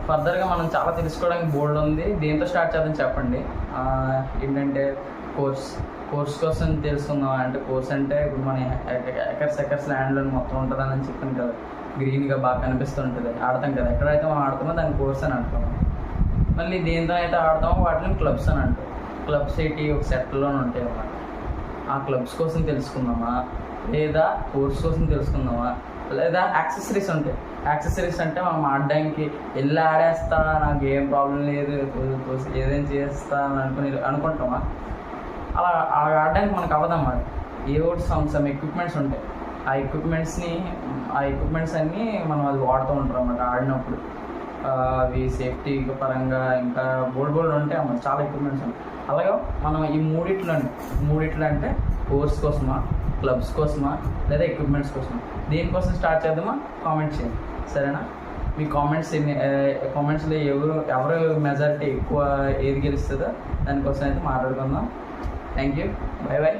ఫర్దర్గా మనం చాలా తెలుసుకోవడానికి బోర్డు ఉంది. దేంతో స్టార్ట్ చేద్దాం చెప్పండి. ఏంటంటే కోర్స్ కోసం తెలుసుకుందాం. అంటే కోర్స్ అంటే ఇప్పుడు మన ఎకర్స్ ల్యాండ్లో మొత్తం ఉంటుందని చెప్పాను కదా, గ్రీన్గా బాగా కనిపిస్తుంటుంది, ఆడతాం కదా. ఎక్కడైతే మనం ఆడతామో దాన్ని కోర్స్ అని అంటాం. మళ్ళీ దేంతో అయితే ఆడతామో వాటిని క్లబ్స్ అని అంటాం. క్లబ్స్ ఏంటి, ఒక సెట్లోనే ఉంటాయి అన్నమాట. ఆ క్లబ్స్ కోసం తెలుసుకుందామా, లేదా కోర్స్ కోసం తెలుసుకుందామా, లేదా యాక్సెసరీస్ ఉంటాయి. యాక్సెసరీస్ అంటే మనం ఆడడానికి వెళ్ళి ఆడేస్తా, నాకు ఏం ప్రాబ్లం లేదు, ఏదైనా చేస్తా అని అనుకుంటామా, అలా ఆడడానికి మనకు అవ్వదన్నమాట. ఏవో సమ్ ఎక్విప్మెంట్స్ ఉంటాయి. ఆ ఎక్విప్మెంట్స్ అన్నీ మనం అది వాడుతూ ఉంటాం అన్నమాట ఆడినప్పుడు. అవి సేఫ్టీ పరంగా ఇంకా బోల్డ్ ఉంటాయి అన్నమాట, చాలా ఎక్విప్మెంట్స్ ఉంటాయి. అలాగే మనం ఈ మూడిట్లో అంటే కోర్స్ కోసమా, క్లబ్స్ కోసమా, లేదా ఎక్విప్మెంట్స్ కోసమా, దేనికోసం స్టార్ట్ చేద్దామా కామెంట్ చేయండి, సరేనా? మీ కామెంట్స్లో ఎవరు మెజారిటీ ఎక్కువ ఏది గెలుస్తుందో దానికోసం అయితే మాట్లాడుకుందాం. Thank you, by.